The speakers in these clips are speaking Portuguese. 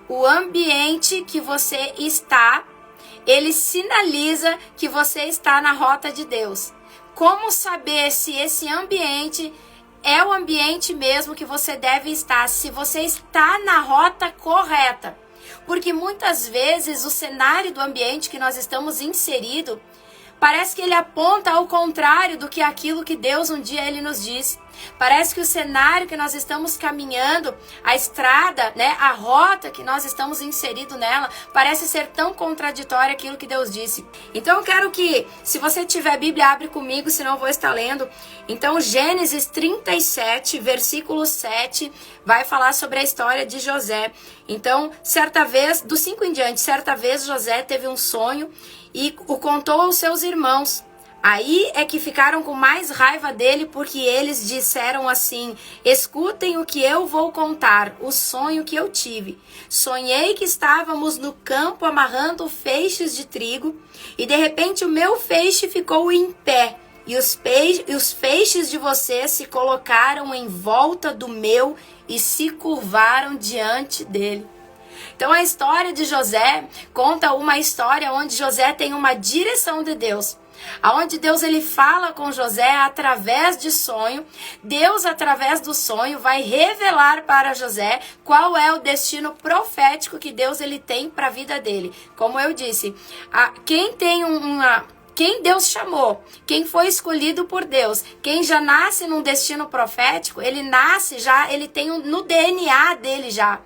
o ambiente que você está, ele sinaliza que você está na rota de Deus. Como saber se esse ambiente é o ambiente mesmo que você deve estar, se você está na rota correta? Porque muitas vezes o cenário do ambiente que nós estamos inseridos, parece que ele aponta ao contrário do que aquilo que Deus um dia ele nos disse. Parece que o cenário que nós estamos caminhando, a estrada, né, a rota que nós estamos inseridos nela, parece ser tão contraditória aquilo que Deus disse. Então eu quero que, se você tiver Bíblia, abre comigo, senão eu vou estar lendo. Então Gênesis 37, versículo 7, vai falar sobre a história de José. Então, certa vez, do 5 em diante, certa vez José teve um sonho e o contou aos seus irmãos. Aí é que ficaram com mais raiva dele, porque eles disseram assim: escutem o que eu vou contar, o sonho que eu tive. Sonhei que estávamos no campo amarrando feixes de trigo, e de repente o meu feixe ficou em pé, e os feixes de vocês se colocaram em volta do meu e se curvaram diante dele. Então a história de José conta uma história onde José tem uma direção de Deus. Aonde Deus ele fala com José através de sonho. Deus, através do sonho, vai revelar para José qual é o destino profético que Deus ele tem para a vida dele. Como eu disse, quem Deus chamou, quem foi escolhido por Deus, quem já nasce num destino profético, ele nasce já, ele tem no DNA dele já.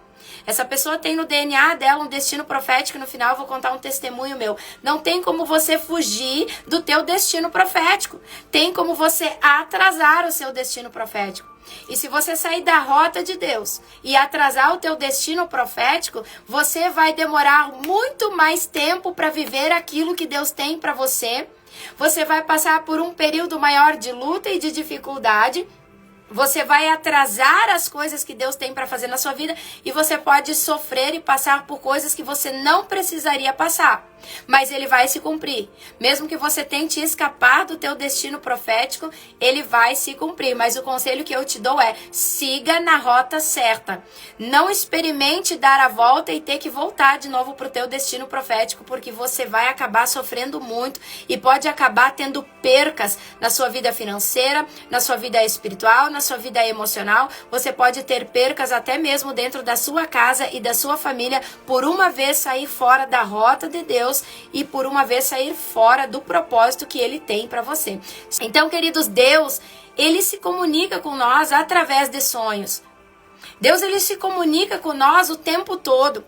Essa pessoa tem no DNA dela um destino profético. No final eu vou contar um testemunho meu. Não tem como você fugir do teu destino profético. Tem como você atrasar o seu destino profético. E se você sair da rota de Deus e atrasar o teu destino profético, você vai demorar muito mais tempo para viver aquilo que Deus tem para você. Você vai passar por um período maior de luta e de dificuldade. Você vai atrasar as coisas que Deus tem para fazer na sua vida e você pode sofrer e passar por coisas que você não precisaria passar. Mas ele vai se cumprir. Mesmo que você tente escapar do teu destino profético, ele vai se cumprir. Mas o conselho que eu te dou é: siga na rota certa. Não experimente dar a volta e ter que voltar de novo para o teu destino profético, porque você vai acabar sofrendo muito e pode acabar tendo percas na sua vida financeira, na sua vida espiritual, na sua vida emocional. Você pode ter percas até mesmo dentro da sua casa e da sua família por uma vez sair fora da rota de Deus e por uma vez sair fora do propósito que ele tem para você. Então, queridos, Deus, ele se comunica com nós através de sonhos. Deus, ele se comunica com nós o tempo todo.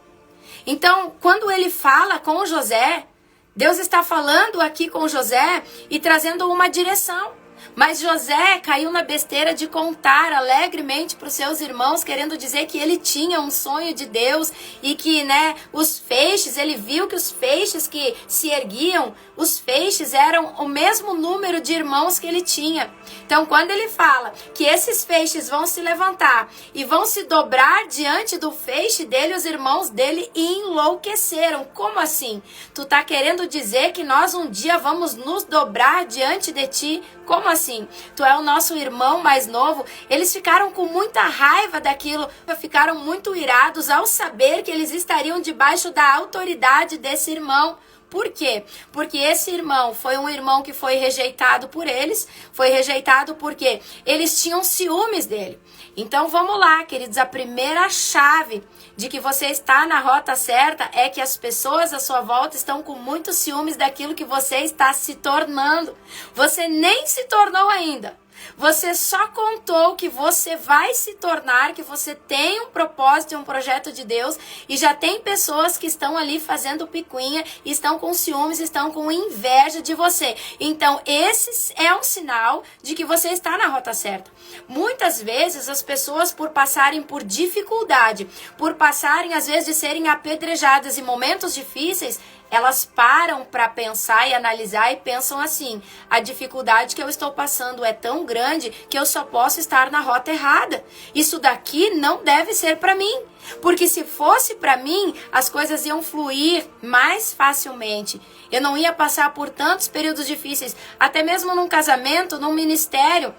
Então, quando ele fala com José, Deus está falando aqui com José e trazendo uma direção. Mas José caiu na besteira de contar alegremente para os seus irmãos, querendo dizer que ele tinha um sonho de Deus e que, os feixes, ele viu que os feixes que se erguiam, os feixes eram o mesmo número de irmãos que ele tinha. Então, quando ele fala que esses feixes vão se levantar e vão se dobrar diante do feixe dele, os irmãos dele enlouqueceram. Como assim? Tu tá querendo dizer que nós um dia vamos nos dobrar diante de ti? Como assim? Tu é o nosso irmão mais novo? Eles ficaram com muita raiva daquilo, ficaram muito irados ao saber que eles estariam debaixo da autoridade desse irmão. Por quê? Porque esse irmão foi um irmão que foi rejeitado por eles, foi rejeitado porque eles tinham ciúmes dele. Então vamos lá, queridos, a primeira chave de que você está na rota certa é que as pessoas à sua volta estão com muitos ciúmes daquilo que você está se tornando. Você nem se tornou ainda. Você só contou que você vai se tornar, que você tem um propósito e um projeto de Deus, e já tem pessoas que estão ali fazendo picuinha, estão com ciúmes, estão com inveja de você. Então, esse é um sinal de que você está na rota certa. Muitas vezes as pessoas, por passarem por dificuldade, por passarem às vezes de serem apedrejadas em momentos difíceis, elas param para pensar e analisar e pensam assim: a dificuldade que eu estou passando é tão grande que eu só posso estar na rota errada. Isso daqui não deve ser para mim. Porque se fosse para mim, as coisas iam fluir mais facilmente. Eu não ia passar por tantos períodos difíceis, até mesmo num casamento, num ministério.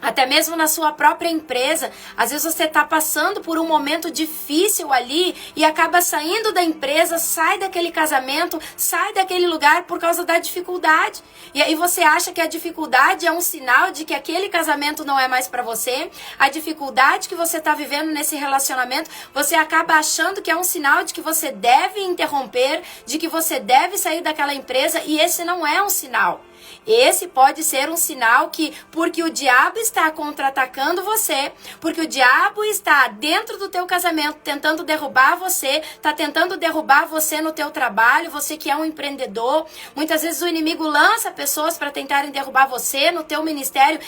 Até mesmo na sua própria empresa, às vezes você está passando por um momento difícil ali e acaba saindo da empresa, sai daquele casamento, sai daquele lugar por causa da dificuldade. E aí você acha que a dificuldade é um sinal de que aquele casamento não é mais para você, a dificuldade que você está vivendo nesse relacionamento, você acaba achando que é um sinal de que você deve interromper, de que você deve sair daquela empresa, e esse não é um sinal. Esse pode ser um sinal que, porque o diabo está contra-atacando você, porque o diabo está dentro do teu casamento tentando derrubar você, está tentando derrubar você no teu trabalho, você que é um empreendedor. Muitas vezes o inimigo lança pessoas para tentarem derrubar você no teu ministério.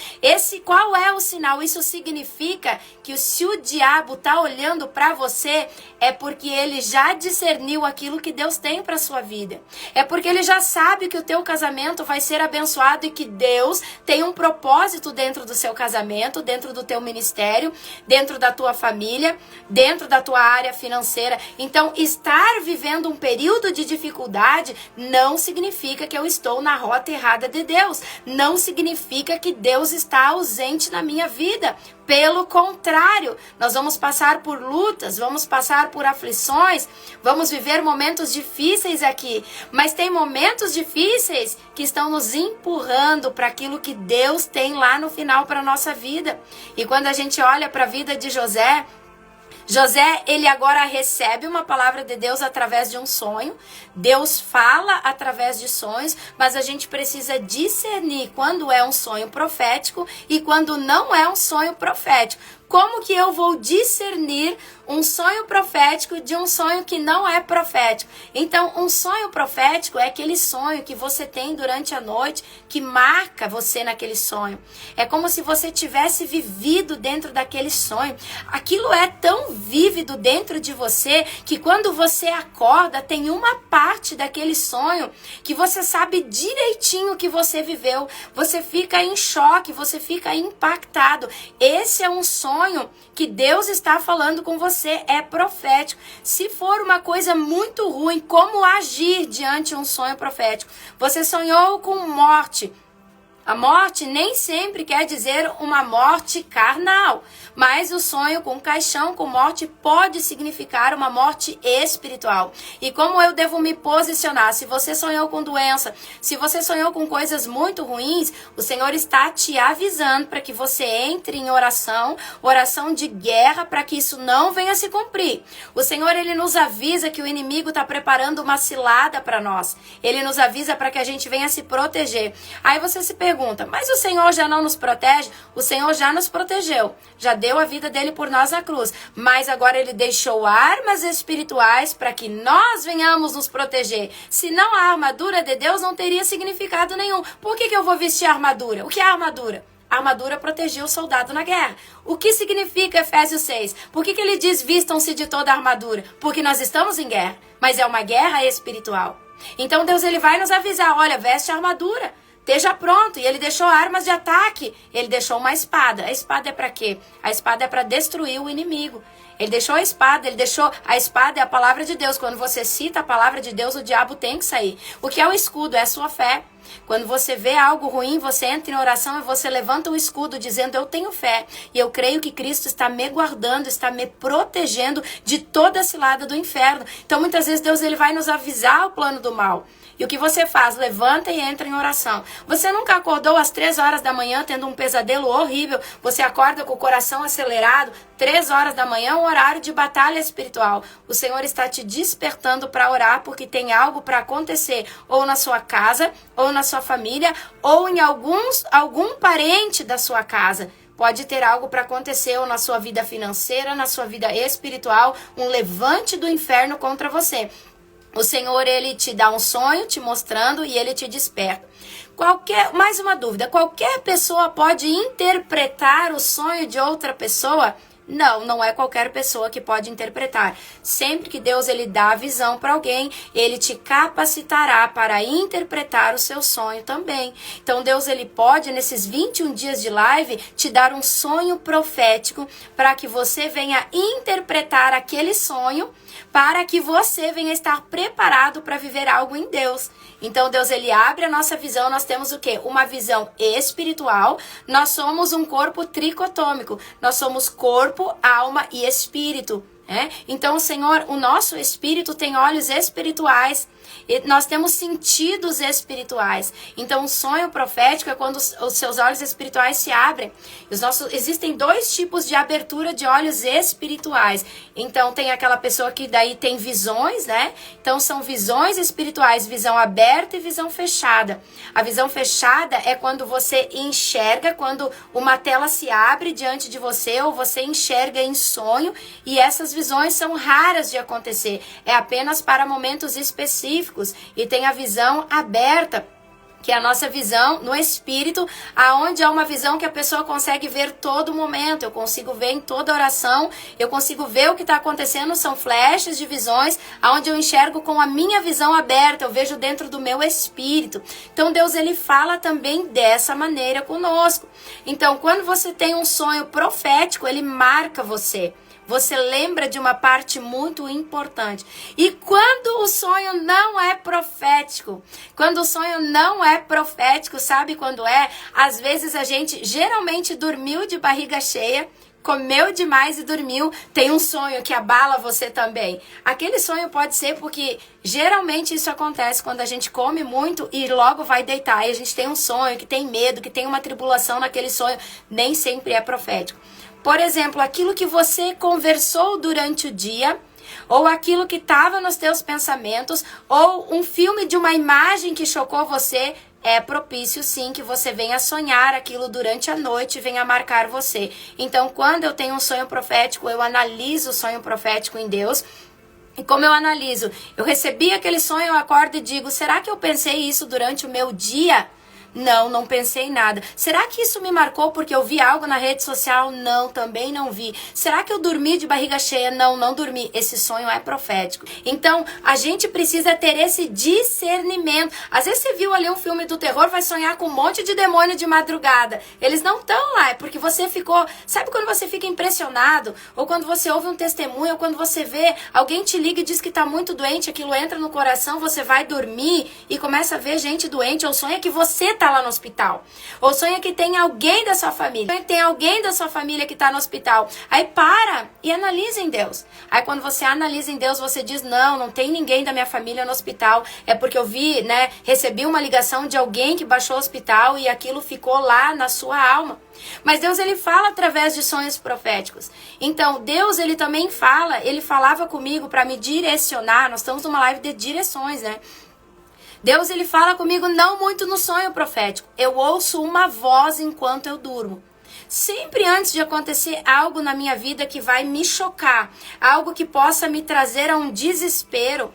Qual é o sinal? Isso significa que se o diabo está olhando para você, é porque ele já discerniu aquilo que Deus tem para sua vida. É porque ele já sabe que o teu casamento vai ser abençoado e que Deus tem um propósito dentro do seu casamento, dentro do teu ministério, dentro da tua família, dentro da tua área financeira. Então, estar vivendo um período de dificuldade não significa que eu estou na rota errada de Deus. Não significa que Deus está ausente na minha vida. Pelo contrário, nós vamos passar por lutas, vamos passar por aflições, vamos viver momentos difíceis aqui, mas tem momentos difíceis que estão nos empurrando para aquilo que Deus tem lá no final para a nossa vida. E quando a gente olha para a vida de José, ele agora recebe uma palavra de Deus através de um sonho. Deus fala através de sonhos, mas a gente precisa discernir quando é um sonho profético e quando não é um sonho profético. Como que eu vou discernir um sonho profético de um sonho que não é profético? Então, um sonho profético é aquele sonho que você tem durante a noite, que marca você naquele sonho. É como se você tivesse vivido dentro daquele sonho. Aquilo é tão vívido dentro de você que quando você acorda, tem uma parte daquele sonho que você sabe direitinho que você viveu. Você fica em choque, você fica impactado. Esse é um sonho que Deus está falando com você, é profético. Se for uma coisa muito ruim, como agir diante de um sonho profético? Você sonhou com morte. A morte nem sempre quer dizer uma morte carnal, mas o sonho com caixão, com morte, pode significar uma morte espiritual. E como eu devo me posicionar? Se você sonhou com doença, se você sonhou com coisas muito ruins, o Senhor está te avisando para que você entre em oração de guerra, para que isso não venha se cumprir. O Senhor, Ele nos avisa que o inimigo está preparando uma cilada para nós. Ele nos avisa para que a gente venha se proteger. Aí você se pergunta, mas o Senhor já não nos protege? O Senhor já nos protegeu, já deu a vida dele por nós na cruz, mas agora ele deixou armas espirituais para que nós venhamos nos proteger. Senão a armadura de Deus não teria significado nenhum. Por que eu vou vestir a armadura? O que é a armadura? A armadura protegia o soldado na guerra. O que significa Efésios 6? Por que ele diz vistam-se de toda a armadura? Porque nós estamos em guerra, mas é uma guerra espiritual. Então Deus, ele vai nos avisar, olha, veste a armadura. Esteja pronto. E ele deixou armas de ataque. Ele deixou uma espada. A espada é para quê? A espada é para destruir o inimigo. Ele deixou a espada. A espada é a palavra de Deus. Quando você cita a palavra de Deus, o diabo tem que sair. O que é o escudo? É a sua fé. Quando você vê algo ruim, você entra em oração e você levanta o escudo dizendo, eu tenho fé e eu creio que Cristo está me guardando, está me protegendo de toda a cilada do inferno. Então muitas vezes Deus, ele vai nos avisar o plano do mal. E o que você faz? Levanta e entra em oração. Você nunca acordou às 3 horas da manhã tendo um pesadelo horrível? Você acorda com o coração acelerado? 3 horas da manhã é um horário de batalha espiritual. O Senhor está te despertando para orar porque tem algo para acontecer. Ou na sua casa, ou na sua família, ou em algum parente da sua casa. Pode ter algo para acontecer ou na sua vida financeira, na sua vida espiritual, um levante do inferno contra você. O Senhor, ele te dá um sonho, te mostrando, e ele te desperta. Mais uma dúvida, qualquer pessoa pode interpretar o sonho de outra pessoa? Não, não é qualquer pessoa que pode interpretar. Sempre que Deus ele dá a visão para alguém, ele te capacitará para interpretar o seu sonho também. Então Deus ele pode nesses 21 dias de live te dar um sonho profético para que você venha interpretar aquele sonho, para que você venha estar preparado para viver algo em Deus. Então Deus ele abre a nossa visão, nós temos o quê? Uma visão espiritual. Nós somos um corpo tricotômico. Nós somos corpo, alma e espírito. Então, Senhor, o nosso espírito tem olhos espirituais. E nós temos sentidos espirituais. Então, o sonho profético é quando os seus olhos espirituais se abrem. Existem 2 tipos de abertura de olhos espirituais. Então, tem aquela pessoa que daí tem visões, né? Então, são visões espirituais, visão aberta e visão fechada. A visão fechada é quando você enxerga, quando uma tela se abre diante de você, ou você enxerga em sonho, e essas visões são raras de acontecer. É apenas para momentos específicos. E tem a visão aberta, que é a nossa visão no espírito, aonde é uma visão que a pessoa consegue ver todo momento. Eu consigo ver em toda oração, eu consigo ver o que está acontecendo, são flashes de visões, aonde eu enxergo com a minha visão aberta, eu vejo dentro do meu espírito. Então Deus ele fala também dessa maneira conosco. Então quando você tem um sonho profético, ele marca você. Você lembra de uma parte muito importante. E quando o sonho não é profético? Quando o sonho não é profético, sabe quando é? Às vezes a gente geralmente dormiu de barriga cheia, comeu demais e dormiu, tem um sonho que abala você também. Aquele sonho pode ser porque geralmente isso acontece quando a gente come muito e logo vai deitar. E a gente tem um sonho, que tem medo, que tem uma tribulação naquele sonho. Nem sempre é profético. Por exemplo, aquilo que você conversou durante o dia, ou aquilo que estava nos teus pensamentos, ou um filme de uma imagem que chocou você, é propício sim que você venha sonhar aquilo durante a noite e venha marcar você. Então, quando eu tenho um sonho profético, eu analiso o sonho profético em Deus. E como eu analiso? Eu recebi aquele sonho, eu acordo e digo, será que eu pensei isso durante o meu dia? Não, não pensei em nada. Será que isso me marcou porque eu vi algo na rede social? Não, também não vi. Será que eu dormi de barriga cheia? Não, não dormi. Esse sonho é profético. Então, a gente precisa ter esse discernimento. Às vezes você viu ali um filme do terror, vai sonhar com um monte de demônio de madrugada. Eles não estão lá, é porque você ficou... Sabe quando você fica impressionado? Ou quando você ouve um testemunho, ou quando você vê, alguém te liga e diz que está muito doente, aquilo entra no coração, você vai dormir e começa a ver gente doente, ou sonha que você está lá no hospital, ou sonha que tem alguém da sua família, sonha que tem alguém da sua família que está no hospital. Aí para e analisa em Deus. Aí quando você analisa em Deus, você diz, não tem ninguém da minha família no hospital, é porque eu vi, recebi uma ligação de alguém que baixou o hospital e aquilo ficou lá na sua alma. Mas Deus ele fala através de sonhos proféticos. Então Deus ele também fala, ele falava comigo para me direcionar. Nós estamos numa live de direções, Deus ele fala comigo não muito no sonho profético. Eu ouço uma voz enquanto eu durmo. Sempre antes de acontecer algo na minha vida que vai me chocar, algo que possa me trazer a um desespero,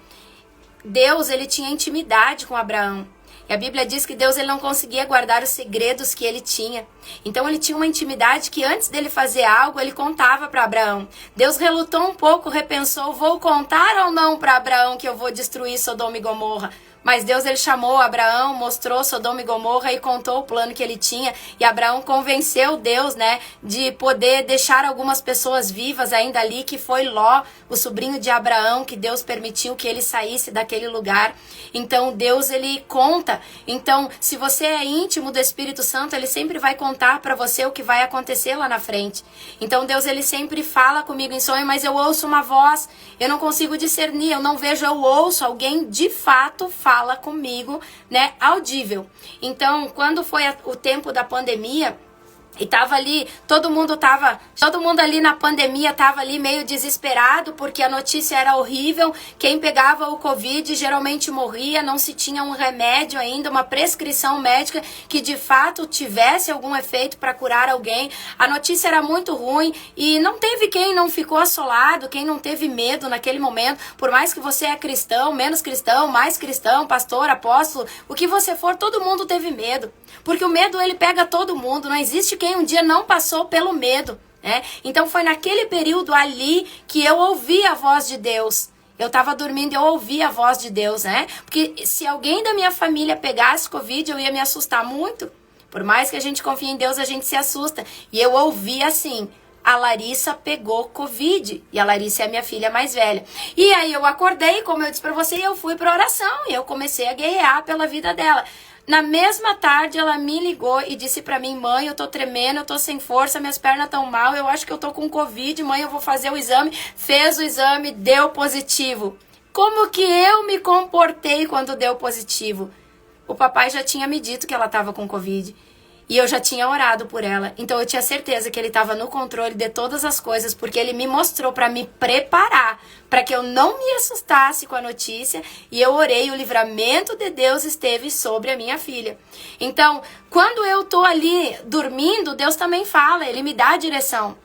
Deus ele tinha intimidade com Abraão. E a Bíblia diz que Deus ele não conseguia guardar os segredos que ele tinha. Então ele tinha uma intimidade que antes dele fazer algo, ele contava para Abraão. Deus relutou um pouco, repensou, vou contar ou não para Abraão que eu vou destruir Sodoma e Gomorra? Mas Deus ele chamou Abraão, mostrou Sodoma e Gomorra e contou o plano que ele tinha. E Abraão convenceu Deus, de poder deixar algumas pessoas vivas ainda ali, que foi Ló, o sobrinho de Abraão, que Deus permitiu que ele saísse daquele lugar. Então Deus ele conta. Então se você é íntimo do Espírito Santo, ele sempre vai contar para você o que vai acontecer lá na frente. Então Deus ele sempre fala comigo em sonho, mas eu ouço uma voz, eu não consigo discernir, eu não vejo, eu ouço alguém de fato fala comigo, audível. Então, quando foi o tempo da pandemia, e tava ali, todo mundo ali na pandemia tava ali meio desesperado, porque a notícia era horrível, quem pegava o Covid geralmente morria, não se tinha um remédio ainda, uma prescrição médica que de fato tivesse algum efeito para curar alguém. A notícia era muito ruim e não teve quem não ficou assolado, quem não teve medo naquele momento, por mais que você é cristão, menos cristão, mais cristão, pastor, apóstolo, o que você for, todo mundo teve medo, porque o medo ele pega todo mundo, não existe quem um dia não passou pelo medo. né? Então foi naquele período ali que eu ouvi a voz de Deus. Eu estava dormindo e eu ouvi a voz de Deus, né? Porque se alguém da minha família pegasse Covid, eu ia me assustar muito. Por mais que a gente confie em Deus, a gente se assusta. E eu ouvi assim: a Larissa pegou Covid. E a Larissa é a minha filha mais velha. E aí eu acordei, como eu disse pra você, e eu fui pra oração. E eu comecei a guerrear pela vida dela. Na mesma tarde, ela me ligou e disse pra mim: mãe, eu tô tremendo, eu tô sem força, minhas pernas tão mal, eu acho que eu tô com Covid, mãe, eu vou fazer o exame. Fez o exame, deu positivo. Como que eu me comportei quando deu positivo? O papai já tinha me dito que ela tava com Covid. E eu já tinha orado por ela. Então eu tinha certeza que ele estava no controle de todas as coisas, porque ele me mostrou para me preparar, para que eu não me assustasse com a notícia. E eu orei, o livramento de Deus esteve sobre a minha filha. Então, quando eu tô ali dormindo, Deus também fala, ele me dá a direção.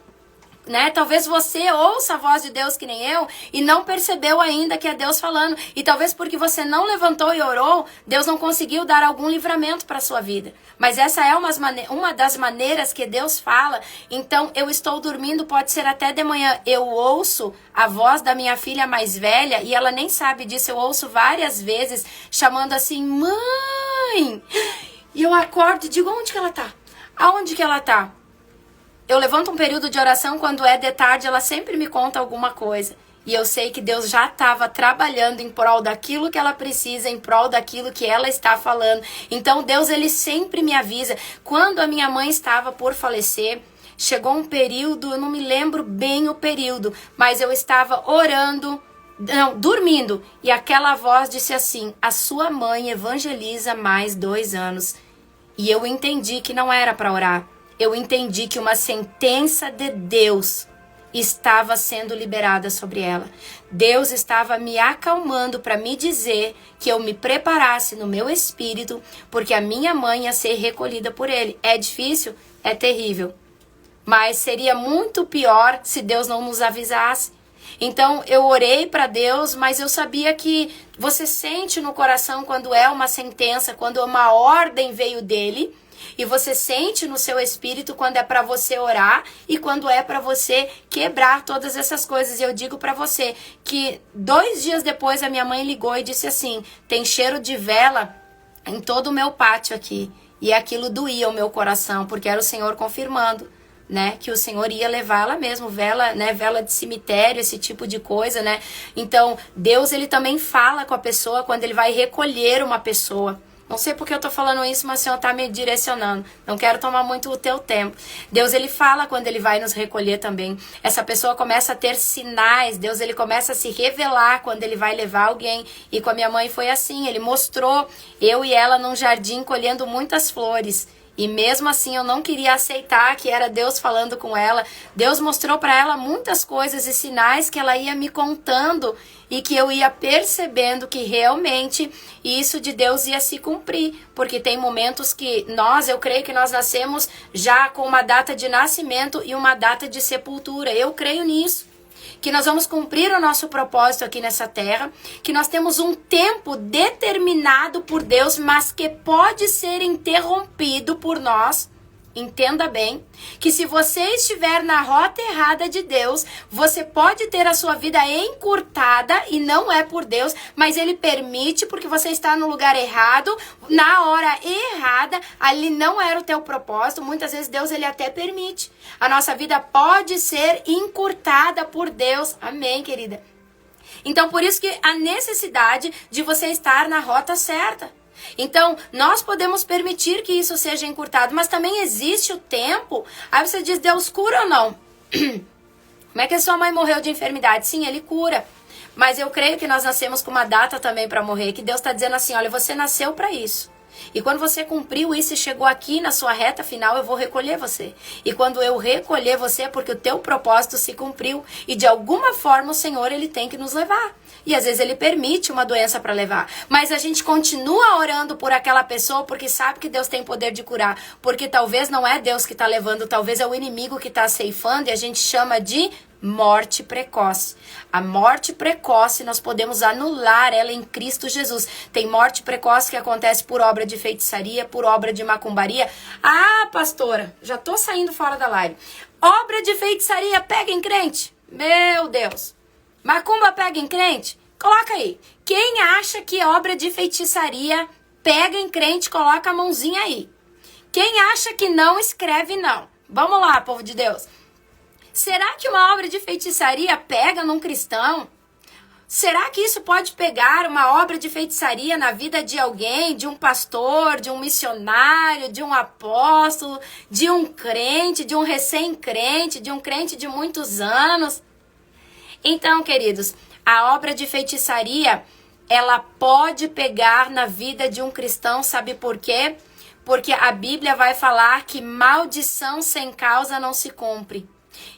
Né? Talvez você ouça a voz de Deus que nem eu e não percebeu ainda que é Deus falando. E talvez porque você não levantou e orou, Deus não conseguiu dar algum livramento para a sua vida. Mas essa é uma das maneiras que Deus fala. Então, eu estou dormindo, pode ser até de manhã. Eu ouço a voz da minha filha mais velha e ela nem sabe disso. Eu ouço várias vezes chamando assim: mãe! E eu acordo e digo: onde que ela tá? Aonde que ela tá? Eu levanto um período de oração, quando é de tarde, ela sempre me conta alguma coisa. E eu sei que Deus já estava trabalhando em prol daquilo que ela precisa, em prol daquilo que ela está falando. Então Deus, ele sempre me avisa. Quando a minha mãe estava por falecer, chegou um período, eu não me lembro bem o período, mas eu estava orando, dormindo. E aquela voz disse assim: a sua mãe evangeliza mais 2 anos. E eu entendi que não era para orar. Eu entendi que uma sentença de Deus estava sendo liberada sobre ela. Deus estava me acalmando para me dizer que eu me preparasse no meu espírito, porque a minha mãe ia ser recolhida por ele. É difícil? É terrível. Mas seria muito pior se Deus não nos avisasse. Então eu orei para Deus, mas eu sabia que você sente no coração quando é uma sentença, quando uma ordem veio dele. E você sente no seu espírito quando é para você orar e quando é para você quebrar todas essas coisas. E eu digo para você que 2 dias depois a minha mãe ligou e disse assim: tem cheiro de vela em todo o meu pátio aqui. E aquilo doía o meu coração, porque era o Senhor confirmando, né, que o Senhor ia levar ela mesmo, vela, né, vela de cemitério, esse tipo de coisa, né. Então Deus, ele também fala com a pessoa quando ele vai recolher uma pessoa. Não sei porque eu tô falando isso, mas o Senhor tá me direcionando. Não quero tomar muito o teu tempo. Deus, ele fala quando ele vai nos recolher também. Essa pessoa começa a ter sinais. Deus, ele começa a se revelar quando ele vai levar alguém. E com a minha mãe foi assim. Ele mostrou eu e ela num jardim colhendo muitas flores. E mesmo assim eu não queria aceitar que era Deus falando com ela. Deus mostrou para ela muitas coisas e sinais que ela ia me contando e que eu ia percebendo que realmente isso de Deus ia se cumprir. Porque tem momentos que eu creio que nós nascemos já com uma data de nascimento e uma data de sepultura. Eu creio nisso. Que nós vamos cumprir o nosso propósito aqui nessa terra, que nós temos um tempo determinado por Deus, mas que pode ser interrompido por nós. Entenda bem, que se você estiver na rota errada de Deus, você pode ter a sua vida encurtada e não é por Deus, mas Ele permite porque você está no lugar errado, na hora errada, ali não era o teu propósito. Muitas vezes Deus, Ele até permite. A nossa vida pode ser encurtada por Deus. Amém, querida? Então, por isso que a necessidade de você estar na rota certa. Então, nós podemos permitir que isso seja encurtado, mas também existe o tempo. Aí você diz: Deus cura ou não? Como é que a sua mãe morreu de enfermidade? Sim, Ele cura. Mas eu creio que nós nascemos com uma data também para morrer, que Deus está dizendo assim: olha, você nasceu para isso. E quando você cumpriu isso e chegou aqui na sua reta final, eu vou recolher você. E quando eu recolher você, é porque o teu propósito se cumpriu. E de alguma forma o Senhor, Ele tem que nos levar. E às vezes Ele permite uma doença para levar. Mas a gente continua orando por aquela pessoa porque sabe que Deus tem poder de curar. Porque talvez não é Deus que está levando, talvez é o inimigo que está ceifando, e a gente chama de morte precoce. A morte precoce, nós podemos anular ela em Cristo Jesus. Tem morte precoce que acontece por obra de feitiçaria, por obra de macumbaria. Ah, pastora, já tô saindo fora da live. Obra de feitiçaria pega em crente? Meu Deus. Macumba pega em crente? Coloca aí. Quem acha que obra de feitiçaria pega em crente, coloca a mãozinha aí. Quem acha que não, escreve não. Vamos lá, povo de Deus. Será que uma obra de feitiçaria pega num cristão? Será que isso pode pegar uma obra de feitiçaria na vida de alguém, de um pastor, de um missionário, de um apóstolo, de um crente, de um recém-crente, de um crente de muitos anos? Então, queridos, a obra de feitiçaria, ela pode pegar na vida de um cristão, sabe por quê? Porque a Bíblia vai falar que maldição sem causa não se cumpre.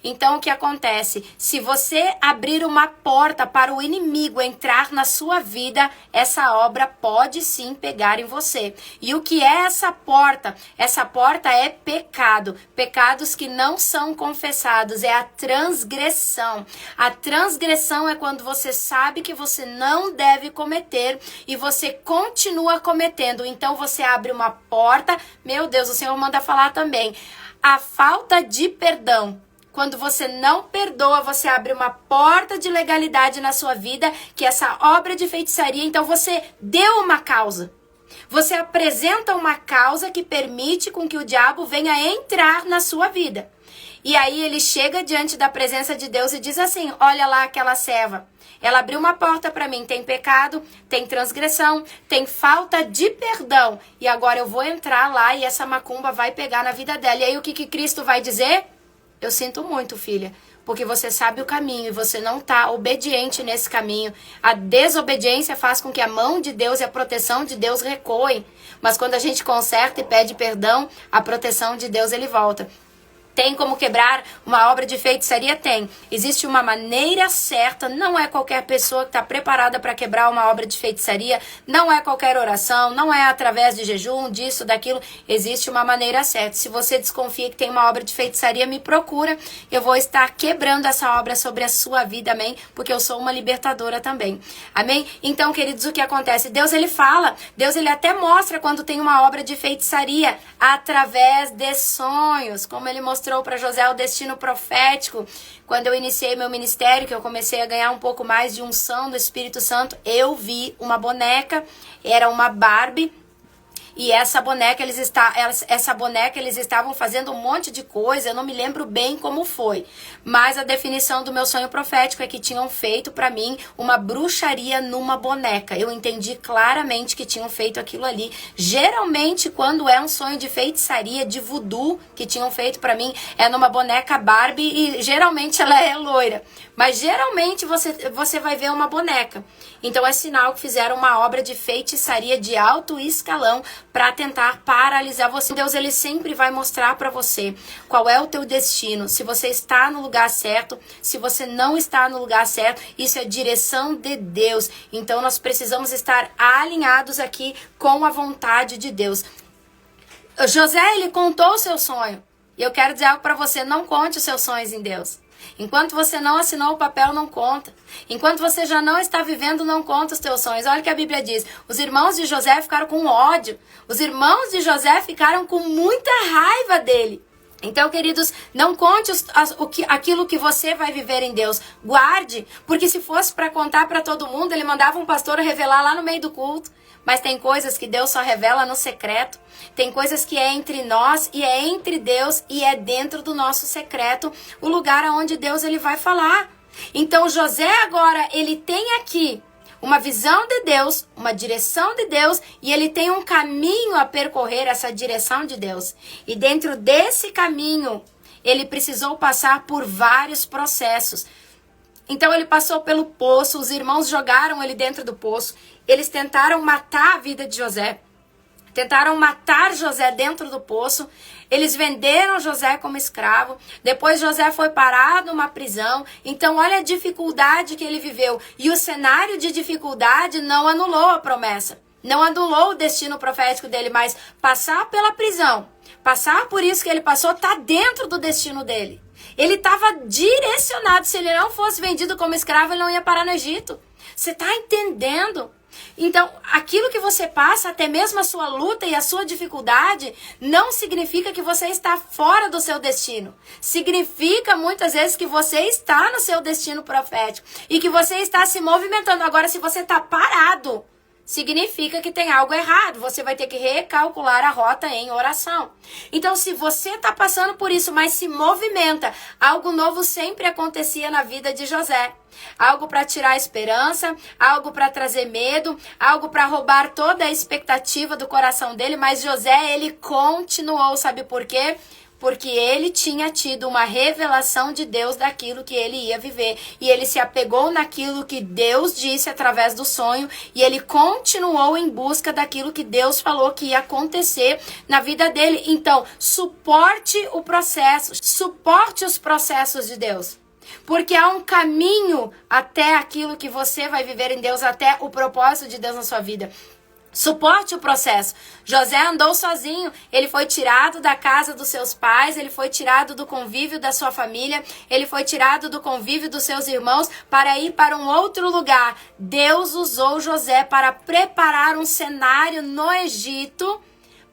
Então, o que acontece? Se você abrir uma porta para o inimigo entrar na sua vida, essa obra pode sim pegar em você. E o que é essa porta? Essa porta é pecado. Pecados que não são confessados. É a transgressão. A transgressão é quando você sabe que você não deve cometer e você continua cometendo. Então, você abre uma porta. Meu Deus, o Senhor manda falar também. A falta de perdão. Quando você não perdoa, você abre uma porta de legalidade na sua vida, que é essa obra de feitiçaria, então você deu uma causa. Você apresenta uma causa que permite com que o diabo venha entrar na sua vida. E aí ele chega diante da presença de Deus e diz assim, olha lá aquela serva. Ela abriu uma porta para mim, tem pecado, tem transgressão, tem falta de perdão. E agora eu vou entrar lá e essa macumba vai pegar na vida dela. E aí o que Cristo vai dizer? Eu sinto muito, filha, porque você sabe o caminho e você não está obediente nesse caminho. A desobediência faz com que a mão de Deus e a proteção de Deus recuem. Mas quando a gente conserta e pede perdão, a proteção de Deus ele volta. Tem como quebrar uma obra de feitiçaria? Tem. Existe uma maneira certa, não é qualquer pessoa que está preparada para quebrar uma obra de feitiçaria, não é qualquer oração, não é através de jejum, disso, daquilo. Existe uma maneira certa. Se você desconfia que tem uma obra de feitiçaria, me procura. Eu vou estar quebrando essa obra sobre a sua vida, amém? Porque eu sou uma libertadora também, amém? Então, queridos, o que acontece? Deus, ele fala, Deus, ele até mostra quando tem uma obra de feitiçaria, através de sonhos, como ele mostrou para José o destino profético. Quando eu iniciei meu ministério, que eu comecei a ganhar um pouco mais de unção do Espírito Santo, eu vi uma boneca, era uma Barbie, e essa boneca eles estavam fazendo um monte de coisa, eu não me lembro bem como foi. Mas a definição do meu sonho profético é que tinham feito para mim uma bruxaria numa boneca. Eu entendi claramente que tinham feito aquilo ali. Geralmente, quando é um sonho de feitiçaria, de voodoo, que tinham feito para mim, é numa boneca Barbie e geralmente ela é loira. Mas geralmente você vai ver uma boneca. Então é sinal que fizeram uma obra de feitiçaria de alto escalão para tentar paralisar você. Deus, ele sempre vai mostrar para você qual é o teu destino. Se você está no lugar certo, se você não está no lugar certo, isso é direção de Deus. Então nós precisamos estar alinhados aqui com a vontade de Deus. José, ele contou o seu sonho. E eu quero dizer algo para você, não conte os seus sonhos em Deus. Enquanto você não assinou o papel, não conta. Enquanto você já não está vivendo, não conta os teus sonhos. Olha o que a Bíblia diz. Os irmãos de José ficaram com ódio. Os irmãos de José ficaram com muita raiva dele. Então, queridos, não conte aquilo que você vai viver em Deus. Guarde, porque se fosse para contar para todo mundo, ele mandava um pastor revelar lá no meio do culto. Mas tem coisas que Deus só revela no secreto. Tem coisas que é entre nós e é entre Deus e é dentro do nosso secreto o lugar onde Deus ele vai falar. Então José agora ele tem aqui uma visão de Deus, uma direção de Deus e ele tem um caminho a percorrer, essa direção de Deus. E dentro desse caminho ele precisou passar por vários processos. Então ele passou pelo poço, os irmãos jogaram ele dentro do poço. Eles tentaram matar a vida de José. Tentaram matar José dentro do poço. Eles venderam José como escravo. Depois José foi parado numa prisão. Então olha a dificuldade que ele viveu. E o cenário de dificuldade não anulou a promessa. Não anulou o destino profético dele, mas passar pela prisão, passar por isso que ele passou, está dentro do destino dele. Ele estava direcionado. Se ele não fosse vendido como escravo, ele não ia parar no Egito. Você está entendendo? Então, aquilo que você passa, até mesmo a sua luta e a sua dificuldade, não significa que você está fora do seu destino. Significa muitas vezes que você está no seu destino profético e que você está se movimentando. Agora, se você está parado, significa que tem algo errado. Você vai ter que recalcular a rota em oração. Então, se você está passando por isso, mas se movimenta, algo novo sempre acontecia na vida de José. Algo para tirar a esperança, algo para trazer medo, algo para roubar toda a expectativa do coração dele. Mas José, ele continuou, sabe por quê? Porque ele tinha tido uma revelação de Deus daquilo que ele ia viver. E ele se apegou naquilo que Deus disse através do sonho. E ele continuou em busca daquilo que Deus falou que ia acontecer na vida dele. Então, suporte o processo. Suporte os processos de Deus. Porque há um caminho até aquilo que você vai viver em Deus, até o propósito de Deus na sua vida. Suporte o processo. José andou sozinho, ele foi tirado da casa dos seus pais, ele foi tirado do convívio da sua família, ele foi tirado do convívio dos seus irmãos para ir para um outro lugar. Deus usou José para preparar um cenário no Egito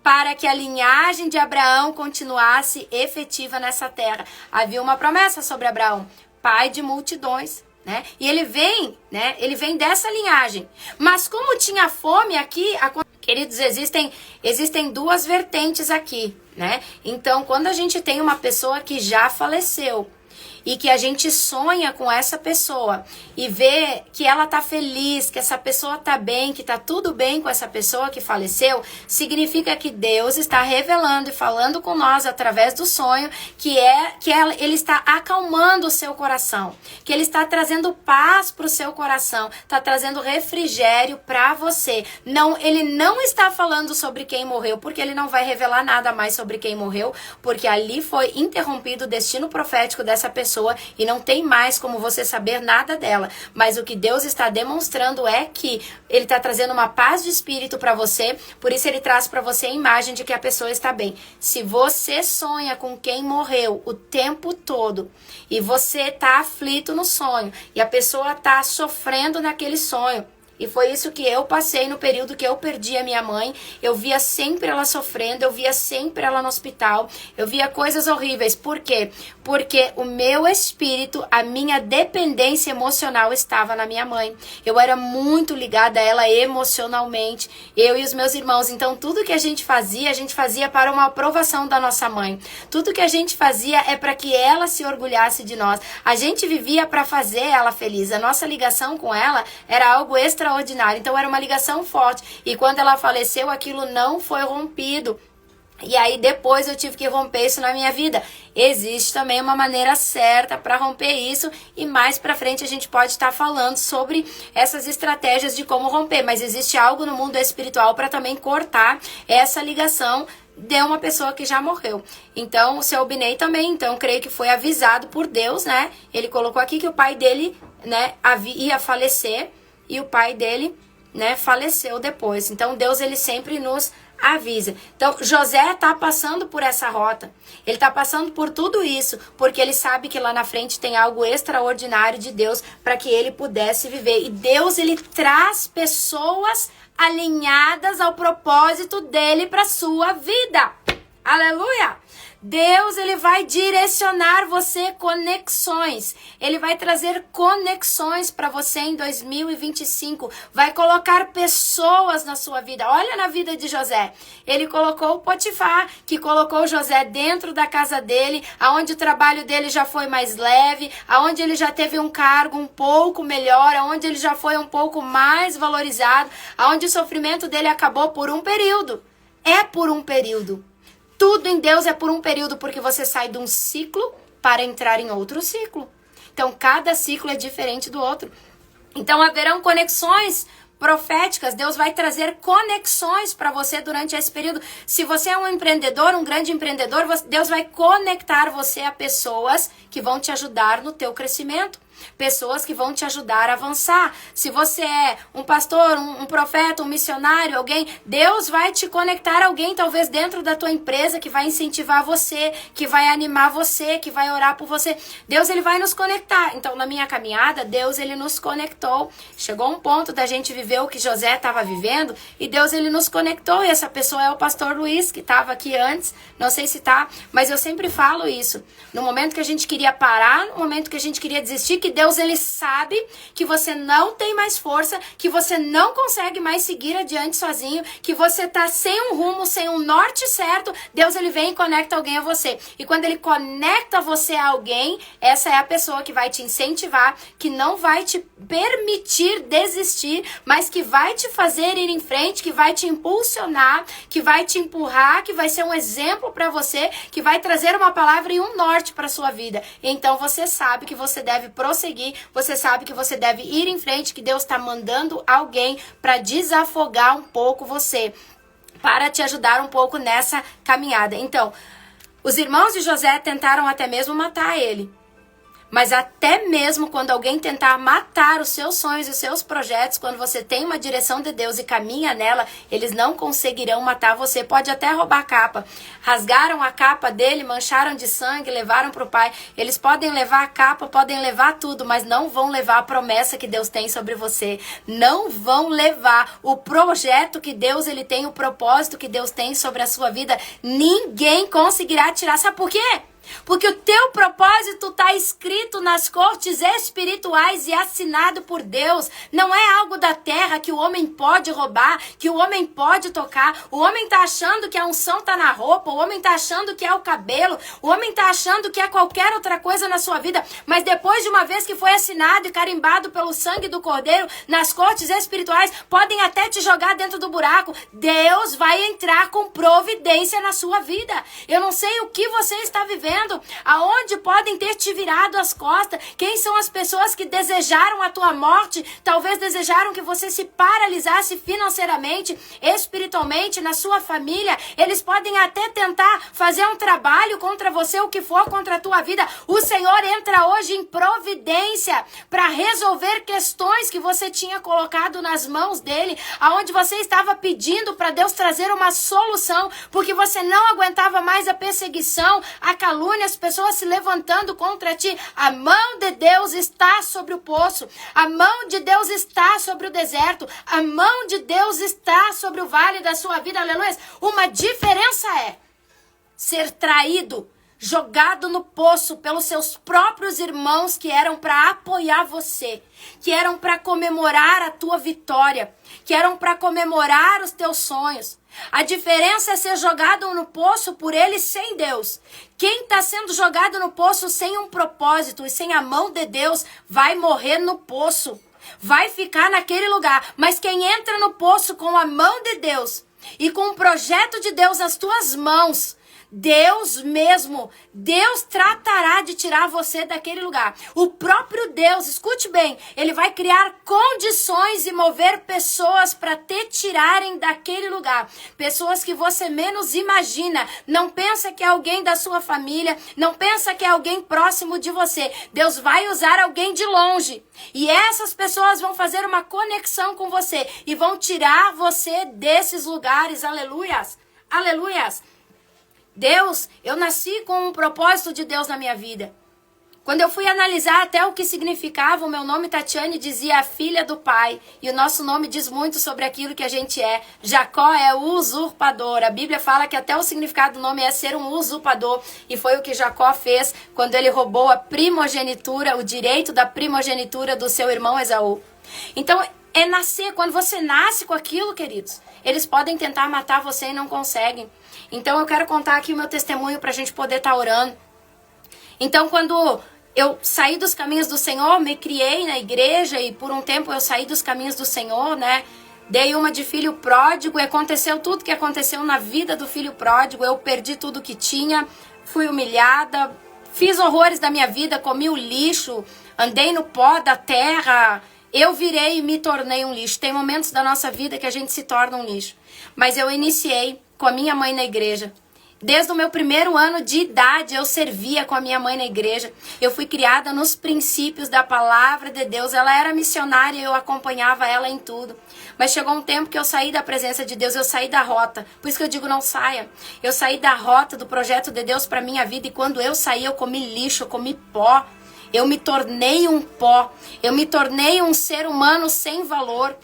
para que a linhagem de Abraão continuasse efetiva nessa terra. Havia uma promessa sobre Abraão, pai de multidões. Né? E ele vem, né? Ele vem dessa linhagem. Mas como tinha fome aqui, queridos, existem duas vertentes aqui, né? Então, quando a gente tem uma pessoa que já faleceu e que a gente sonha com essa pessoa e vê que ela tá feliz, que essa pessoa tá bem, que tá tudo bem com essa pessoa que faleceu, significa que Deus está revelando e falando com nós através do sonho ele está acalmando o seu coração, que ele está trazendo paz pro seu coração, está trazendo refrigério para você. Não, ele não está falando sobre quem morreu, porque ele não vai revelar nada mais sobre quem morreu, porque ali foi interrompido o destino profético dessa pessoa e não tem mais como você saber nada dela. Mas o que Deus está demonstrando é que ele está trazendo uma paz de espírito para você, por isso ele traz para você a imagem de que a pessoa está bem. Se você sonha com quem morreu o tempo todo e você está aflito no sonho e a pessoa está sofrendo naquele sonho, e foi isso que eu passei no período que eu perdi a minha mãe. Eu via sempre ela sofrendo, eu via sempre ela no hospital, eu via coisas horríveis. Por quê? Porque o meu espírito, a minha dependência emocional estava na minha mãe. Eu era muito ligada a ela emocionalmente, eu e os meus irmãos. Então tudo que a gente fazia para uma aprovação da nossa mãe. Tudo que a gente fazia é para que ela se orgulhasse de nós. A gente vivia para fazer ela feliz. A nossa ligação com ela era algo extraordinário. Então era uma ligação forte. E quando ela faleceu, aquilo não foi rompido. E aí depois eu tive que romper isso na minha vida. Existe também uma maneira certa para romper isso. E mais pra frente a gente pode estar falando sobre essas estratégias de como romper. Mas existe algo no mundo espiritual para também cortar essa ligação de uma pessoa que já morreu. Então o seu Obinei também, então creio que foi avisado por Deus, né? Ele colocou aqui que o pai dele, né, ia falecer. E o pai dele, né, faleceu depois. Então Deus, ele sempre nos avisa. Então José está passando por essa rota. Ele está passando por tudo isso porque ele sabe que lá na frente tem algo extraordinário de Deus para que ele pudesse viver. E Deus, ele traz pessoas alinhadas ao propósito dele para sua vida. Aleluia! Deus, ele vai direcionar você conexões. Ele vai trazer conexões para você em 2025. Vai colocar pessoas na sua vida. Olha na vida de José. Ele colocou o Potifar, que colocou José dentro da casa dele, aonde o trabalho dele já foi mais leve, aonde ele já teve um cargo um pouco melhor, aonde ele já foi um pouco mais valorizado, aonde o sofrimento dele acabou por um período. É por um período. Tudo em Deus é por um período, porque você sai de um ciclo para entrar em outro ciclo. Então, cada ciclo é diferente do outro. Então, haverão conexões proféticas. Deus vai trazer conexões para você durante esse período. Se você é um empreendedor, um grande empreendedor, Deus vai conectar você a pessoas que vão te ajudar no teu crescimento. pessoas que vão te ajudar a avançar. Se você é um pastor, um profeta, um missionário, alguém, Deus vai te conectar a alguém, talvez dentro da tua empresa, que vai incentivar você, que vai animar você, que vai orar por você. Deus, ele vai nos conectar. Então, na minha caminhada, Deus, ele nos conectou. Chegou um ponto da gente viver o que José estava vivendo, e Deus, ele nos conectou, e essa pessoa é o pastor Luiz, que estava aqui antes, não sei se tá, mas eu sempre falo isso. No momento que a gente queria parar, no momento que a gente queria desistir, que Deus, ele sabe que você não tem mais força, que você não consegue mais seguir adiante sozinho, que você tá sem um rumo, sem um norte certo. Deus, ele vem e conecta alguém a você. E quando ele conecta você a alguém, essa é a pessoa que vai te incentivar, que não vai te permitir desistir, mas que vai te fazer ir em frente, que vai te impulsionar, que vai te empurrar, que vai ser um exemplo para você, que vai trazer uma palavra e um norte para sua vida. Então você sabe que você deve prosseguir, você sabe que você deve ir em frente, que Deus está mandando alguém para desafogar um pouco você, para te ajudar um pouco nessa caminhada. Então, os irmãos de José tentaram até mesmo matar ele. Mas até mesmo quando alguém tentar matar os seus sonhos e os seus projetos, quando você tem uma direção de Deus e caminha nela, eles não conseguirão matar você. Pode até roubar a capa. Rasgaram a capa dele, mancharam de sangue, levaram para o pai. Eles podem levar a capa, podem levar tudo, mas não vão levar a promessa que Deus tem sobre você. Não vão levar o projeto que Deus, ele tem, o propósito que Deus tem sobre a sua vida. Ninguém conseguirá tirar. Sabe por quê? Porque o teu propósito está escrito nas cortes espirituais e assinado por Deus. Não é algo da terra que o homem pode roubar, que o homem pode tocar. O homem está achando que a unção está na roupa, o homem está achando que é o cabelo, o homem está achando que é qualquer outra coisa na sua vida. Mas depois de uma vez que foi assinado e carimbado pelo sangue do Cordeiro, nas cortes espirituais, podem até te jogar dentro do buraco. Deus vai entrar com providência na sua vida. Eu não sei o que você está vivendo, aonde podem ter te virado as costas, quem são as pessoas que desejaram a tua morte, talvez desejaram que você se paralisasse financeiramente, espiritualmente, na sua família. Eles podem até tentar fazer um trabalho contra você, o que for contra a tua vida. O Senhor entra hoje em providência para resolver questões que você tinha colocado nas mãos dele, aonde você estava pedindo para Deus trazer uma solução, porque você não aguentava mais a perseguição, a calúnia, as pessoas se levantando contra ti. A mão de Deus está sobre o poço, a mão de Deus está sobre o deserto, a mão de Deus está sobre o vale da sua vida, aleluia. Uma diferença é ser traído, jogado no poço pelos seus próprios irmãos que eram para apoiar você, que eram para comemorar a tua vitória, que eram para comemorar os teus sonhos. A diferença é ser jogado no poço por eles sem Deus. Quem está sendo jogado no poço sem um propósito e sem a mão de Deus vai morrer no poço, vai ficar naquele lugar. Mas quem entra no poço com a mão de Deus e com o projeto de Deus nas tuas mãos, Deus mesmo, Deus tratará de tirar você daquele lugar. O próprio Deus, escute bem, ele vai criar condições e mover pessoas para te tirarem daquele lugar. Pessoas que você menos imagina. Não pensa que é alguém da sua família, não pensa que é alguém próximo de você. Deus vai usar alguém de longe. E essas pessoas vão fazer uma conexão com você e vão tirar você desses lugares. Aleluias, aleluias. Deus, eu nasci com um propósito de Deus na minha vida. Quando eu fui analisar até o que significava, o meu nome Tatiane dizia a filha do pai. E o nosso nome diz muito sobre aquilo que a gente é. Jacó é o usurpador. A Bíblia fala que até o significado do nome é ser um usurpador. E foi o que Jacó fez quando ele roubou a primogenitura, o direito da primogenitura do seu irmão Esaú. Então, é nascer. Quando você nasce com aquilo, queridos, eles podem tentar matar você e não conseguem. Então eu quero contar aqui o meu testemunho para a gente poder estar orando. Então quando eu saí dos caminhos do Senhor, me criei na igreja e por um tempo eu saí dos caminhos do Senhor, né? Dei uma de filho pródigo e aconteceu tudo que aconteceu na vida do filho pródigo. Eu perdi tudo que tinha, fui humilhada, fiz horrores da minha vida, comi o lixo, andei no pó da terra. Eu virei e me tornei um lixo. Tem momentos da nossa vida que a gente se torna um lixo. Mas eu iniciei com a minha mãe na igreja. Desde o meu primeiro ano de idade, eu servia com a minha mãe na igreja. Eu fui criada nos princípios da palavra de Deus. Ela era missionária e eu acompanhava ela em tudo. Mas chegou um tempo que eu saí da presença de Deus, eu saí da rota. Por isso que eu digo, não saia. Eu saí da rota do projeto de Deus para minha vida. E quando eu saí, eu comi lixo, eu comi pó. Eu me tornei um pó. Eu me tornei um ser humano sem valor.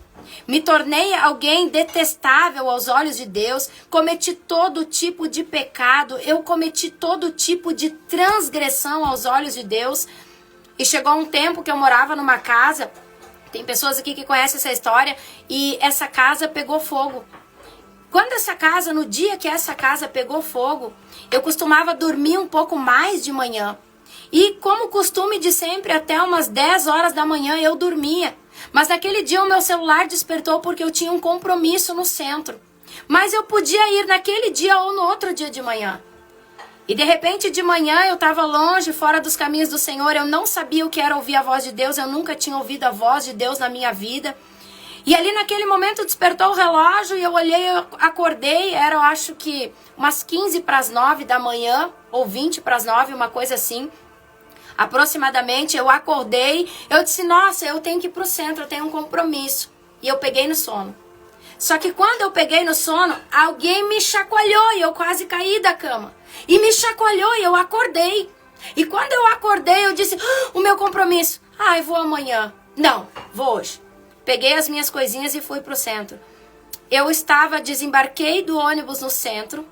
Me tornei alguém detestável aos olhos de Deus, cometi todo tipo de pecado, eu cometi todo tipo de transgressão aos olhos de Deus. E chegou um tempo que eu morava numa casa, tem pessoas aqui que conhecem essa história, e essa casa pegou fogo. Quando essa casa, no dia que essa casa pegou fogo, eu costumava dormir um pouco mais de manhã. E como costume de sempre, até umas 10 horas da manhã eu dormia. Mas naquele dia o meu celular despertou porque eu tinha um compromisso no centro. Mas eu podia ir naquele dia ou no outro dia de manhã. E de repente de manhã eu estava longe, fora dos caminhos do Senhor. Eu não sabia o que era ouvir a voz de Deus. Eu nunca tinha ouvido a voz de Deus na minha vida. E ali naquele momento despertou o relógio e eu olhei, eu acordei. Era, eu acho que umas 15 para as 9 da manhã, ou 20 para as 9, uma coisa assim. Aproximadamente, eu acordei, eu disse, nossa, eu tenho que ir pro centro, eu tenho um compromisso. E eu peguei no sono. Só que quando eu peguei no sono, alguém me chacoalhou e eu quase caí da cama. E me chacoalhou e eu acordei. E quando eu acordei, eu disse, o meu compromisso. Ai, vou amanhã. Não, vou hoje. Peguei as minhas coisinhas e fui pro centro. Eu desembarquei do ônibus no centro.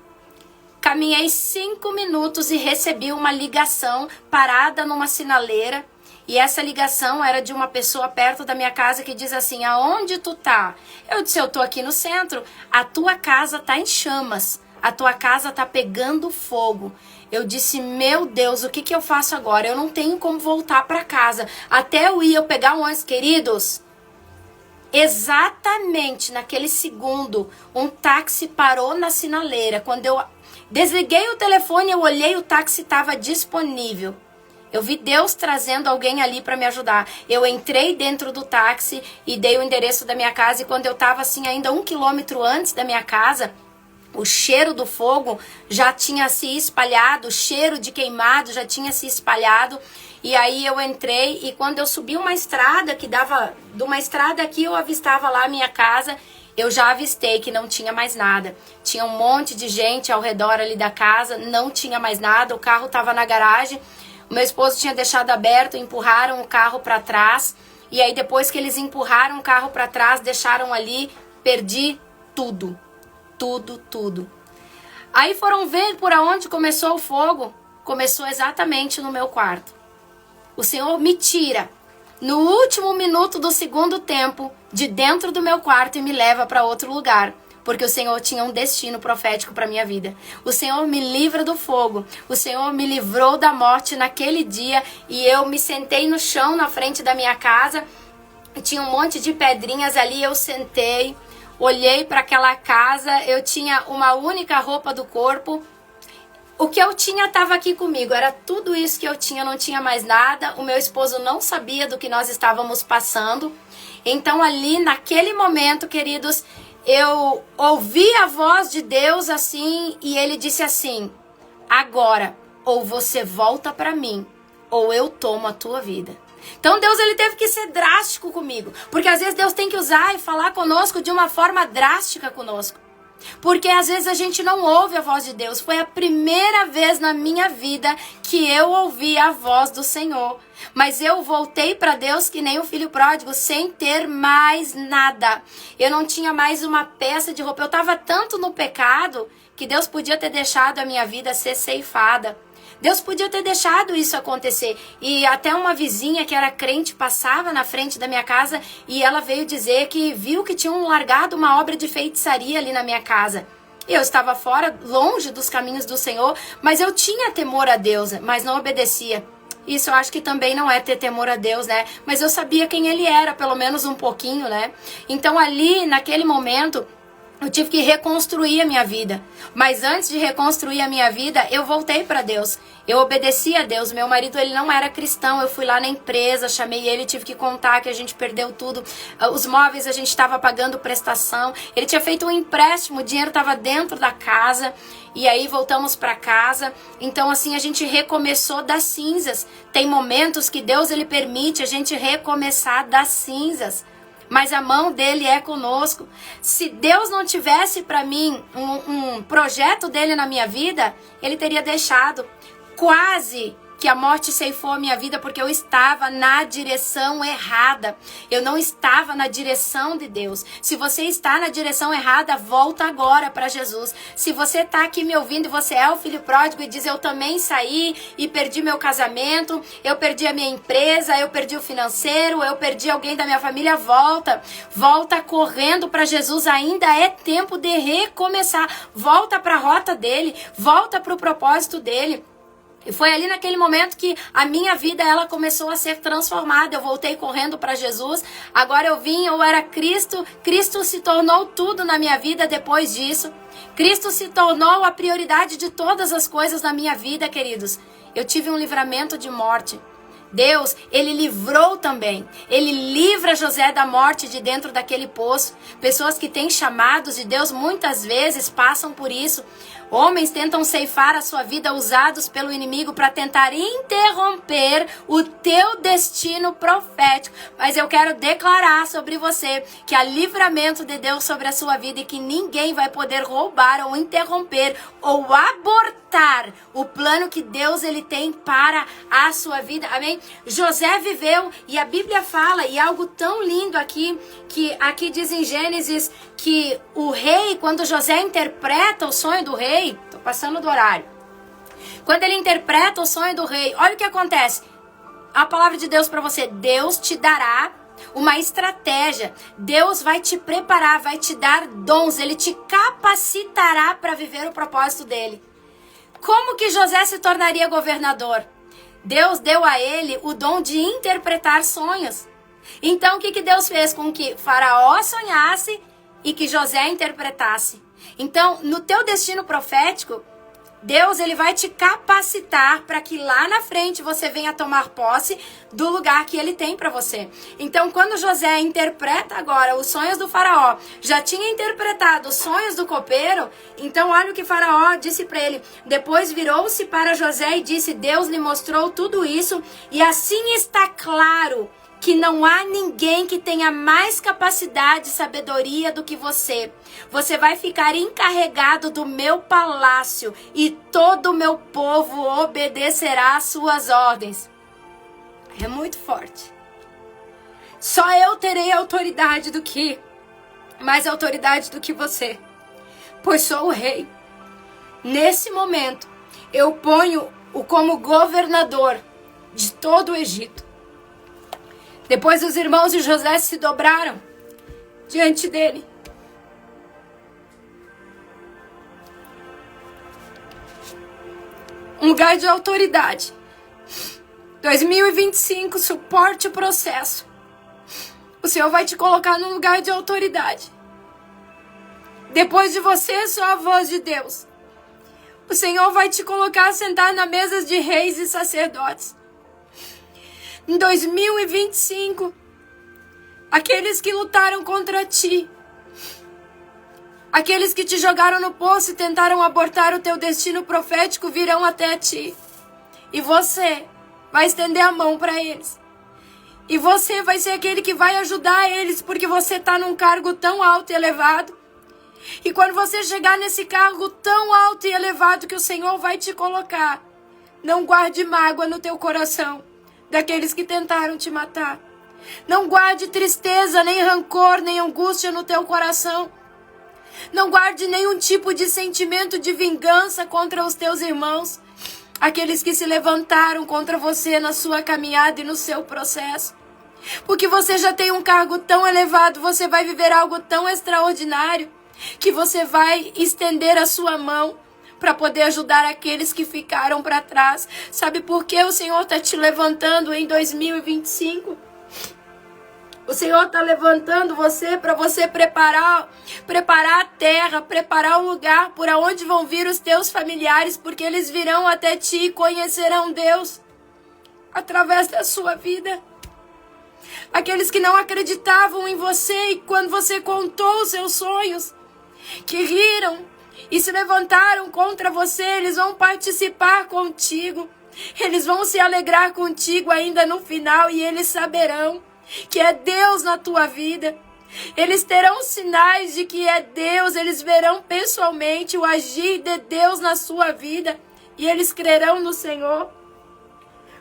Caminhei 5 minutos e recebi uma ligação parada numa sinaleira. E essa ligação era de uma pessoa perto da minha casa que diz assim, aonde tu tá? Eu disse, eu tô aqui no centro. A tua casa tá em chamas. A tua casa tá pegando fogo. Eu disse, meu Deus, o que que eu faço agora? Eu não tenho como voltar pra casa. Até eu pegar um ônibus, queridos. Exatamente naquele segundo, um táxi parou na sinaleira. Quando eu desliguei o telefone, eu olhei, o táxi estava disponível. Eu vi Deus trazendo alguém ali para me ajudar. Eu entrei dentro do táxi e dei o endereço da minha casa. E quando eu estava assim, ainda 1 quilômetro antes da minha casa, o cheiro do fogo já tinha se espalhado, o cheiro de queimado já tinha se espalhado. E aí eu entrei e quando eu subi uma estrada que dava, de uma estrada aqui eu avistava lá a minha casa, eu já avistei que não tinha mais nada. Tinha um monte de gente ao redor ali da casa, não tinha mais nada, o carro estava na garagem. O meu esposo tinha deixado aberto, empurraram o carro para trás. E aí depois que eles empurraram o carro para trás, deixaram ali, perdi tudo. Tudo. Aí foram ver por onde começou o fogo. Começou exatamente no meu quarto. O Senhor me tira no último minuto do segundo tempo de dentro do meu quarto e me leva para outro lugar. Porque o Senhor tinha um destino profético para minha vida. O Senhor me livra do fogo. O Senhor me livrou da morte naquele dia. E eu me sentei no chão na frente da minha casa. E tinha um monte de pedrinhas ali. Eu sentei, olhei para aquela casa. Eu tinha uma única roupa do corpo. O que eu tinha estava aqui comigo. Era tudo isso que eu tinha, não tinha mais nada. O meu esposo não sabia do que nós estávamos passando. Então ali, naquele momento, queridos, eu ouvi a voz de Deus assim, e ele disse assim, agora, ou você volta para mim, ou eu tomo a tua vida. Então Deus, ele teve que ser drástico comigo, porque às vezes Deus tem que usar e falar conosco de uma forma drástica conosco. Porque às vezes a gente não ouve a voz de Deus. Foi a primeira vez na minha vida que eu ouvi a voz do Senhor. Mas eu voltei para Deus que nem o filho pródigo, sem ter mais nada. Eu não tinha mais uma peça de roupa. Eu estava tanto no pecado que Deus podia ter deixado a minha vida ser ceifada. Deus podia ter deixado isso acontecer. E até uma vizinha que era crente passava na frente da minha casa e ela veio dizer que viu que tinham largado uma obra de feitiçaria ali na minha casa. Eu estava fora, longe dos caminhos do Senhor, mas eu tinha temor a Deus, mas não obedecia. Isso eu acho que também não é ter temor a Deus, né? Mas eu sabia quem Ele era, pelo menos um pouquinho, né? Então ali, naquele momento, Eu tive que reconstruir a minha vida. Mas antes de reconstruir a minha vida, eu voltei para Deus. Eu obedeci a Deus. Meu marido, ele não era cristão. Eu fui lá na empresa, chamei ele, tive que contar que a gente perdeu tudo. Os móveis a gente estava pagando prestação. Ele tinha feito um empréstimo, o dinheiro estava dentro da casa. E aí voltamos para casa. Então assim, a gente recomeçou das cinzas. Tem momentos que Deus, ele permite a gente recomeçar das cinzas. Mas a mão dele é conosco. Se Deus não tivesse para mim um projeto dele na minha vida, ele teria deixado. Quase que a morte ceifou a minha vida porque eu estava na direção errada. Eu não estava na direção de Deus. Se você está na direção errada, volta agora para Jesus. Se você está aqui me ouvindo e você é o filho pródigo e diz, eu também saí e perdi meu casamento, eu perdi a minha empresa, eu perdi o financeiro, eu perdi alguém da minha família, volta. Volta correndo para Jesus, ainda é tempo de recomeçar. Volta para a rota dele, volta para o propósito dele. E foi ali naquele momento que a minha vida, ela começou a ser transformada. Eu voltei correndo para Jesus. Agora eu era Cristo. Cristo se tornou tudo na minha vida depois disso. Cristo se tornou a prioridade de todas as coisas na minha vida, queridos. Eu tive um livramento de morte. Deus, ele livrou também. Ele livra José da morte de dentro daquele poço. Pessoas que têm chamados de Deus muitas vezes passam por isso. Homens tentam ceifar a sua vida, usados pelo inimigo para tentar interromper o teu destino profético. Mas eu quero declarar sobre você que há livramento de Deus sobre a sua vida e que ninguém vai poder roubar ou interromper ou abortar o plano que Deus, ele tem para a sua vida. Amém? José viveu, e a Bíblia fala, e algo tão lindo aqui, que aqui diz em Gênesis que o rei, quando José interpreta o sonho do rei, tô passando do horário, quando ele interpreta o sonho do rei, olha o que acontece. A palavra de Deus para você: Deus te dará uma estratégia, Deus vai te preparar, vai te dar dons, ele te capacitará para viver o propósito dele. Como que José se tornaria governador? Deus deu a ele o dom de interpretar sonhos. Então o que Deus fez com que Faraó sonhasse e que José interpretasse? Então, no teu destino profético, Deus, ele vai te capacitar para que lá na frente você venha tomar posse do lugar que ele tem para você. Então, quando José interpreta agora os sonhos do Faraó, já tinha interpretado os sonhos do copeiro, então olha o que Faraó disse para ele. Depois virou-se para José e disse: Deus lhe mostrou tudo isso, e assim está claro que não há ninguém que tenha mais capacidade e sabedoria do que você. Você vai ficar encarregado do meu palácio e todo o meu povo obedecerá às suas ordens. É muito forte. Só eu terei autoridade mais autoridade do que você, pois sou o rei. Nesse momento, eu ponho-o como governador de todo o Egito. Depois os irmãos de José se dobraram diante dele. Um lugar de autoridade. 2025, suporte o processo. O Senhor vai te colocar num lugar de autoridade. Depois de você, só a voz de Deus. O Senhor vai te colocar sentado na mesa de reis e sacerdotes. Em 2025, aqueles que lutaram contra ti, aqueles que te jogaram no poço e tentaram abortar o teu destino profético, virão até ti. E você vai estender a mão para eles. E você vai ser aquele que vai ajudar eles, porque você está num cargo tão alto e elevado. E quando você chegar nesse cargo tão alto e elevado que o Senhor vai te colocar, não guarde mágoa no teu coração daqueles que tentaram te matar. Não guarde tristeza, nem rancor, nem angústia no teu coração. Não guarde nenhum tipo de sentimento de vingança contra os teus irmãos, aqueles que se levantaram contra você na sua caminhada e no seu processo. Porque você já tem um cargo tão elevado, você vai viver algo tão extraordinário, que você vai estender a sua mão para poder ajudar aqueles que ficaram para trás. Sabe por que o Senhor está te levantando em 2025? O Senhor está levantando você para você preparar a terra, preparar o lugar por onde vão vir os teus familiares, porque eles virão até ti e conhecerão Deus através da sua vida. Aqueles que não acreditavam em você e quando você contou os seus sonhos, que riram e se levantaram contra você, eles vão participar contigo. Eles vão se alegrar contigo ainda no final e eles saberão que é Deus na tua vida. Eles terão sinais de que é Deus, eles verão pessoalmente o agir de Deus na sua vida e eles crerão no Senhor.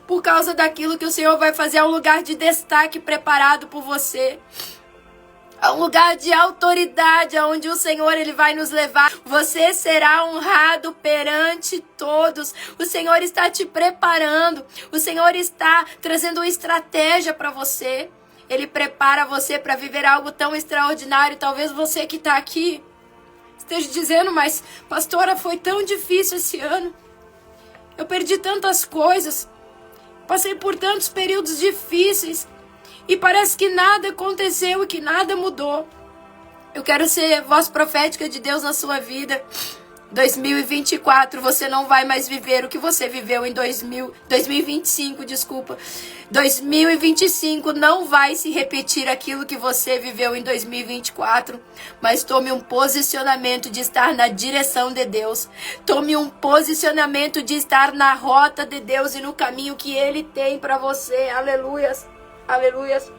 Por causa daquilo que o Senhor vai fazer, é um lugar de destaque preparado por você. É um lugar de autoridade, onde o Senhor ele vai nos levar. Você será honrado perante todos. O Senhor está te preparando. O Senhor está trazendo uma estratégia para você. Ele prepara você para viver algo tão extraordinário. Talvez você que está aqui esteja dizendo, mas pastora, foi tão difícil esse ano. Eu perdi tantas coisas. Passei por tantos períodos difíceis. E parece que nada aconteceu e que nada mudou. Eu quero ser voz profética de Deus na sua vida. 2024, você não vai mais viver o que você viveu em 2025, desculpa. 2025 não vai se repetir aquilo que você viveu em 2024. Mas tome um posicionamento de estar na direção de Deus. Tome um posicionamento de estar na rota de Deus e no caminho que Ele tem para você. Aleluias. Aleluias.